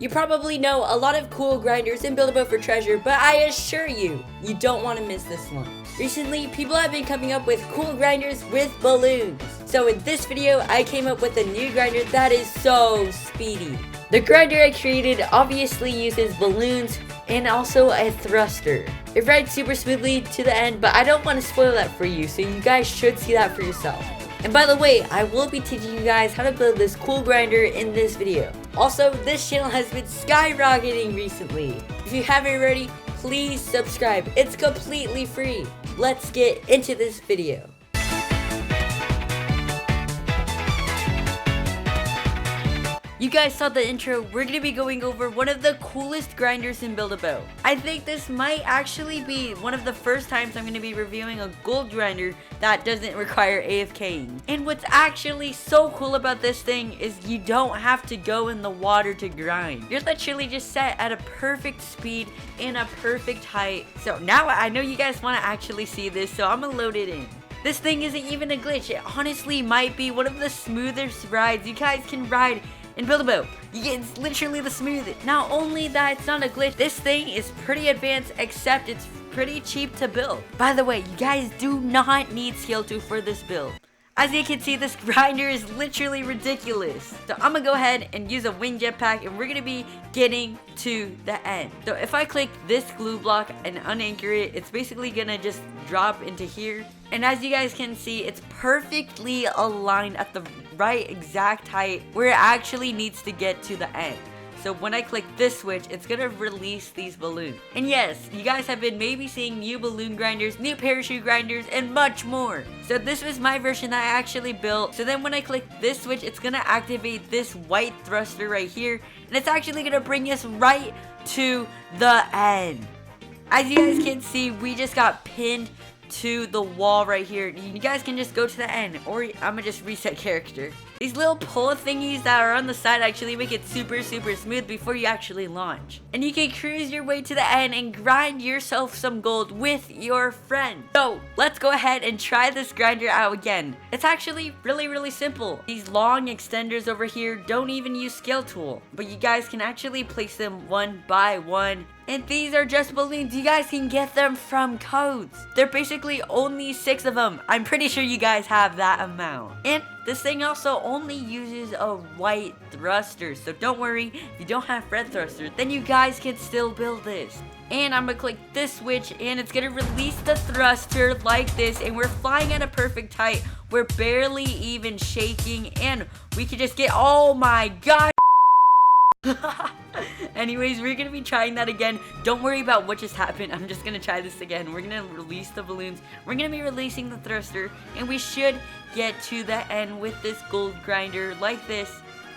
You probably know a lot of cool grinders and Build-A-Boat for treasure, but I assure you, you don't want to miss this one. Recently, people have been coming up with cool grinders with balloons. So in this video, I came up with a new grinder that is so speedy. The grinder I created obviously uses balloons and also a thruster. It rides super smoothly to the end, but I don't want to spoil that for you, so you guys should see that for yourself. And by the way, I will be teaching you guys how to build this cool grinder in this video. Also, this channel has been skyrocketing recently. If you haven't already, please subscribe. It's completely free. Let's get into this video. You guys saw the intro. We're going to be going over one of the coolest grinders in Build-A-Boat. I think this might actually be one of the first times I'm going to be reviewing a gold grinder that doesn't require AFKing. And what's actually so cool about this thing is you don't have to go in the water to grind. You're literally just set at a perfect speed and a perfect height. So now I know you guys want to actually see this, so I'm going to load it in. This thing isn't even a glitch. It honestly might be one of the smoothest rides you guys can ride in Build-A-Boat. It's literally the smoothest. Not only that it's not a glitch, this thing is pretty advanced, except it's pretty cheap to build. By the way, you guys do not need skill 2 for this build. As you can see, this grinder is literally ridiculous. So I'm gonna go ahead and use a wing jetpack, and we're gonna be getting to the end. So if I click this glue block and unanchor it, it's basically gonna just drop into here. And as you guys can see, it's perfectly aligned at the right exact height where it actually needs to get to the end. So when I click this switch, it's gonna release these balloons. And yes, you guys have been maybe seeing new balloon grinders, new parachute grinders, and much more. So this was my version that I actually built. So then when I click this switch, it's gonna activate this white thruster right here, and it's actually gonna bring us right to the end. As you guys can see, we just got pinned to the wall right here. You guys can just go to the end, or I'm gonna just reset character. These little pull thingies that are on the side actually make it super smooth before you actually launch. And you can cruise your way to the end and grind yourself some gold with your friend. So let's go ahead and try this grinder out again. It's actually really simple. These long extenders over here don't even use scale tool, but you guys can actually place them one by one. And these are just balloons. You guys can get them from codes. They're basically only 6 of them. I'm pretty sure you guys have that amount. And this thing also only uses a white thruster. So don't worry, if you don't have red thruster, then you guys can still build this. And I'm gonna click this switch, and it's gonna release the thruster like this, and we're flying at a perfect height. We're barely even shaking, and we can just get, oh my god. Anyways, we're gonna be trying that again. Don't worry about what just happened. I'm just gonna try this again. We're gonna release the balloons. We're gonna be releasing the thruster, and we should get to the end with this gold grinder like this.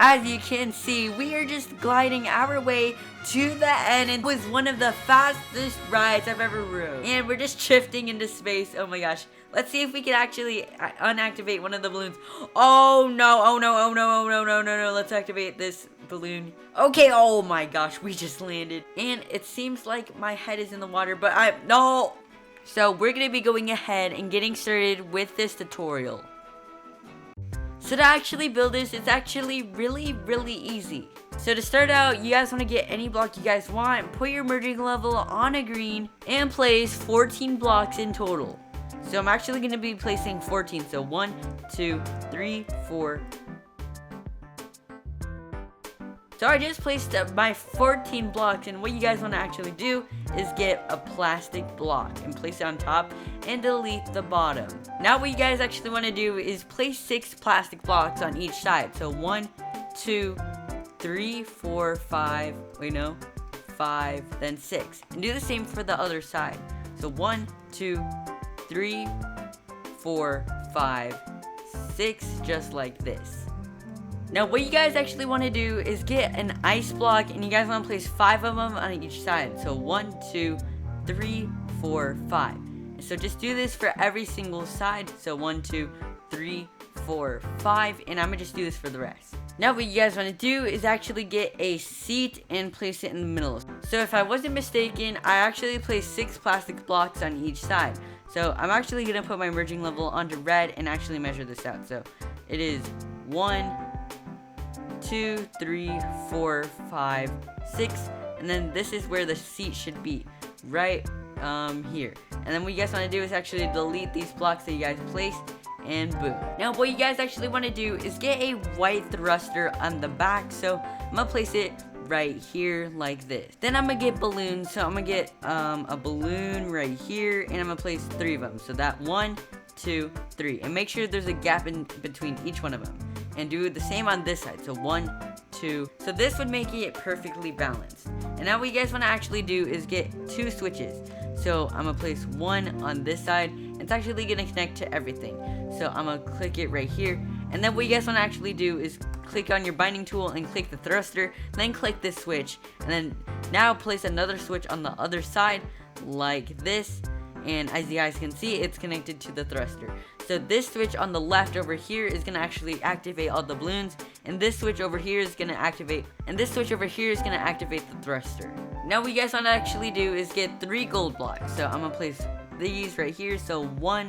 As you can see, we are just gliding our way to the end, and it was one of the fastest rides I've ever rode. And we're just drifting into space. Oh my gosh. Let's see if we can actually unactivate one of the balloons. Oh no, oh no, oh no, oh no, no, no, no. Let's activate this balloon. Okay, oh my gosh, we just landed. And it seems like my head is in the water, but no. So we're gonna be going ahead and getting started with this tutorial. So to actually build this, it's actually really easy. So to start out, you guys want to get any block you guys want, put your merging level on a green, and place 14 blocks in total. So I'm actually going to be placing 14. So 1, 2, 3, 4. So I just placed my 14 blocks, and what you guys want to actually do is get a plastic block and place it on top and delete the bottom. Now what you guys actually want to do is place 6 plastic blocks on each side. So 1, 2, 3, 4, 5, wait no, 5, then 6. And do the same for the other side. So 1, 2, 3, 4, 5, 6, just like this. Now what you guys actually want to do is get an ice block, and you guys want to place 5 of them on each side. So 1, 2, 3, 4, 5. And so just do this for every single side. So 1, 2, 3, 4, 5, and I'm gonna just do this for the rest. Now what you guys want to do is actually get a seat and place it in the middle. So if I wasn't mistaken, I actually placed 6 plastic blocks on each side. So I'm actually gonna put my merging level onto red and actually measure this out. So it is 1, 2, 3, 4, 5, 6, and then this is where the seat should be, right here. And then what you guys want to do is actually delete these blocks that you guys placed, and boom. Now what you guys actually want to do is get a white thruster on the back, so I'm gonna place it right here like this. Then I'm gonna get balloons, so I'm gonna get a balloon right here, and I'm gonna place 3 of them. So that 1, 2, 3, and make sure there's a gap in between each one of them, and do the same on this side. So 1, 2. So this would make it perfectly balanced. And now what you guys want to actually do is get 2 switches. So I'm gonna place 1 on this side. It's actually gonna connect to everything. So I'm gonna click it right here. And then what you guys want to actually do is click on your binding tool and click the thruster, then click this switch, and then now place another switch on the other side like this. And as you guys can see, it's connected to the thruster. So this switch on the left over here is gonna actually activate all the balloons, and this switch over here is gonna activate, the thruster. Now what you guys want to actually do is get 3 gold blocks. So I'm gonna place these right here. So 1,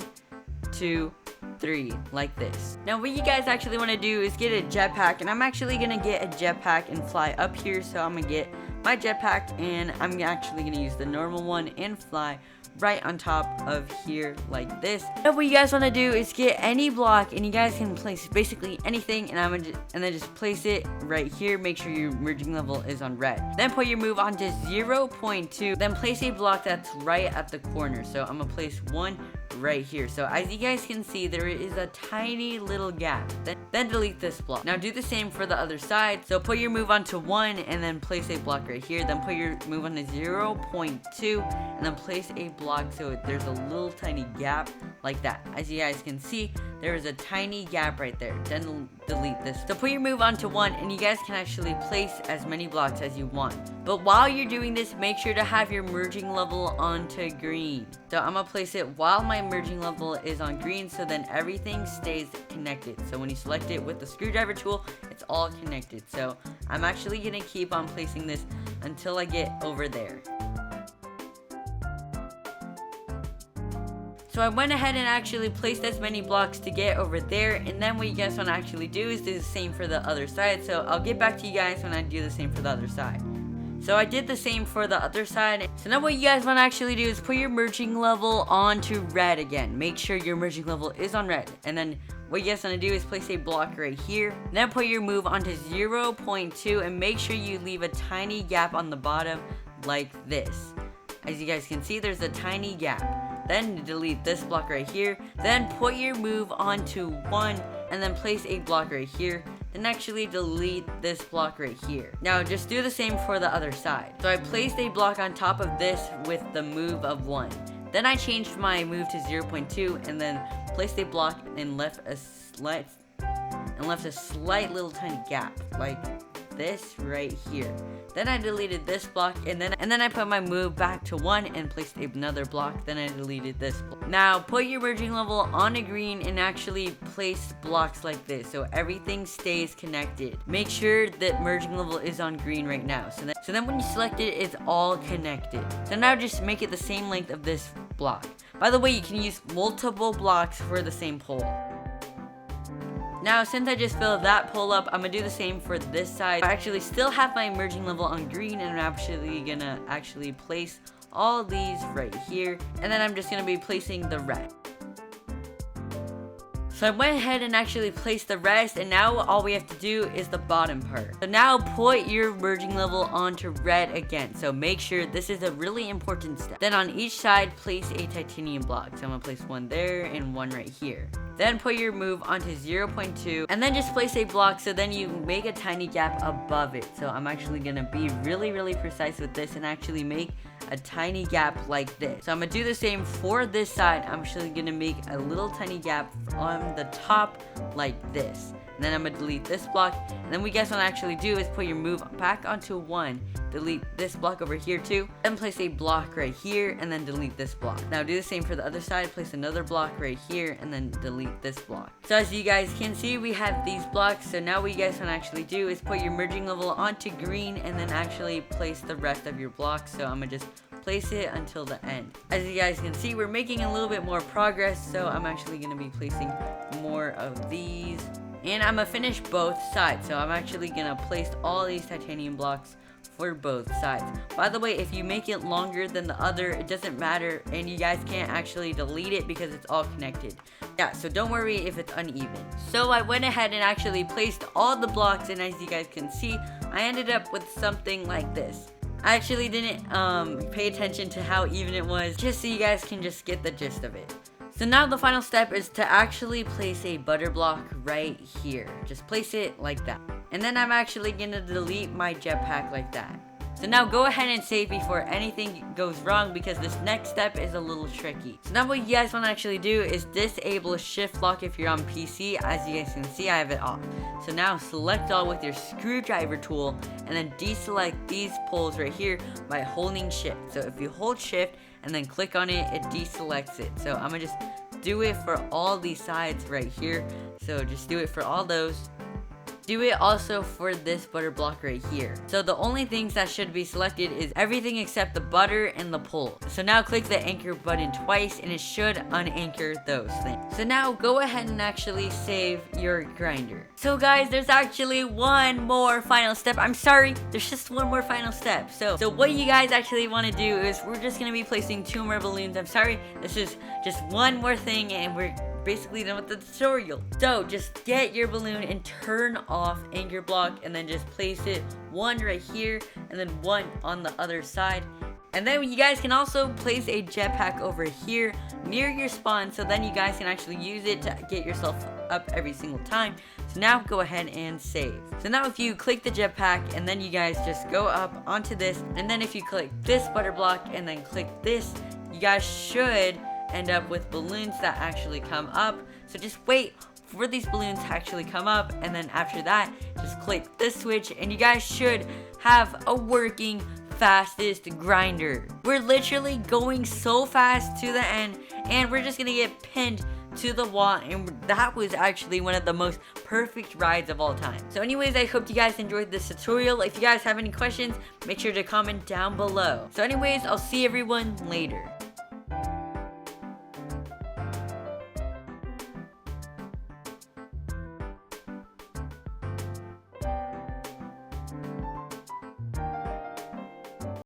2, 3, like this. Now what you guys actually want to do is get a jetpack, and I'm actually gonna get a jetpack and fly up here. So I'm gonna get my jetpack, and I'm actually gonna use the normal one and fly right on top of here like this. Now what you guys want to do is get any block, and you guys can place basically anything, and then just place it right here. Make sure your merging level is on red. Then put your move onto 0.2. Then place a block that's right at the corner. So I'm gonna place 1 right here. So as you guys can see, there is a tiny little gap. Then delete this block. Now do the same for the other side. So put your move onto 1, and then place a block right here. Then put your move onto 0.2, and then place a block so there's a little tiny gap like that. As you guys can see, there is a tiny gap right there. Then delete this. So put your move onto 1, and you guys can actually place as many blocks as you want. But while you're doing this, make sure to have your merging level onto green. So I'm gonna place it while my merging level is on green, so then everything stays connected. So when you select it with the screwdriver tool, it's all connected. So I'm actually gonna keep on placing this until I get over there. So I went ahead and actually placed as many blocks to get over there, and then what you guys want to actually do is do the same for the other side. So I'll get back to you guys when I do the same for the other side. So I did the same for the other side. So now what you guys want to actually do is put your merging level onto red again. Make sure your merging level is on red. And then what you guys want to do is place a block right here. Then put your move onto 0.2, and make sure you leave a tiny gap on the bottom like this. As you guys can see, there's a tiny gap. Then delete this block right here. Then put your move onto 1, and then place a block right here. Then actually delete this block right here. Now just do the same for the other side. So I placed a block on top of this with the move of 1. Then I changed my move to 0.2, and then placed a block and left a slight little tiny gap like this right here. Then I deleted this block, and then I put my move back to 1 and placed another block. Then I deleted this block. Now put your merging level on a green and actually place blocks like this so everything stays connected. Make sure that merging level is on green right now. So then when you select it, it's all connected. So now just make it the same length of this block. By the way, you can use multiple blocks for the same pole. Now, since I just filled that pole up, I'm gonna do the same for this side. I actually still have my merging level on green, and I'm actually gonna place all these right here, and then I'm just gonna be placing the red. So I went ahead and actually placed the rest, and now all we have to do is the bottom part. So now put your merging level onto red again. So make sure this is a really important step. Then on each side, place a titanium block. So I'm gonna place 1 there and 1 right here. Then put your move onto 0.2, and then just place a block so then you make a tiny gap above it. So I'm actually gonna be really precise with this and actually make a tiny gap like this. So I'm gonna do the same for this side. I'm actually gonna make a little tiny gap on the top like this. And then I'm gonna delete this block. And then what you guys wanna actually do is put your move back onto 1. Delete this block over here too. Then place a block right here, and then delete this block. Now do the same for the other side. Place another block right here, and then delete this block. So as you guys can see, we have these blocks. So now what you guys wanna actually do is put your merging level onto green, and then actually place the rest of your blocks. So I'm gonna just place it until the end. As you guys can see, we're making a little bit more progress. So I'm actually gonna be placing more of these And I'm gonna finish both sides. So I'm actually gonna place all these titanium blocks for both sides. By the way, if you make it longer than the other, it doesn't matter, and you guys can't actually delete it because it's all connected. Yeah, so don't worry if it's uneven. So I went ahead and actually placed all the blocks, and as you guys can see, I ended up with something like this. I actually didn't pay attention to how even it was, just so you guys can just get the gist of it. So now the final step is to actually place a butter block right here. Just place it like that. And then I'm actually gonna delete my jetpack like that. So now go ahead and save before anything goes wrong, because this next step is a little tricky. So now what you guys want to actually do is disable shift lock if you're on PC. As you guys can see, I have it off. So now select all with your screwdriver tool and then deselect these poles right here by holding shift. So if you hold shift and then click on it, it deselects it. So I'm gonna just do it for all these sides right here. So just do it for all those. Do it also for this butter block right here. So the only things that should be selected is everything except the butter and the pole. So now click the anchor button twice and it should unanchor those things. So now go ahead and actually save your grinder. So guys, there's actually one more final step. I'm sorry, there's just one more final step. So what you guys actually want to do is we're just going to be placing 2 more balloons. I'm sorry, this is just one more thing and we're basically done with the tutorial. So just get your balloon and turn off anchor block and then just place it one right here and then one on the other side. And then you guys can also place a jetpack over here near your spawn, so then you guys can actually use it to get yourself up every single time. So now go ahead and save. So now if you click the jetpack and then you guys just go up onto this, and then if you click this butter block and then click this, you guys should end up with balloons that actually come up. So just wait for these balloons to actually come up, and then after that just click this switch and you guys should have a working fastest grinder. We're literally going so fast to the end and we're just gonna get pinned to the wall, and that was actually one of the most perfect rides of all time. So anyways, I hope you guys enjoyed this tutorial. If you guys have any questions, make sure to comment down below. So anyways, I'll see everyone later.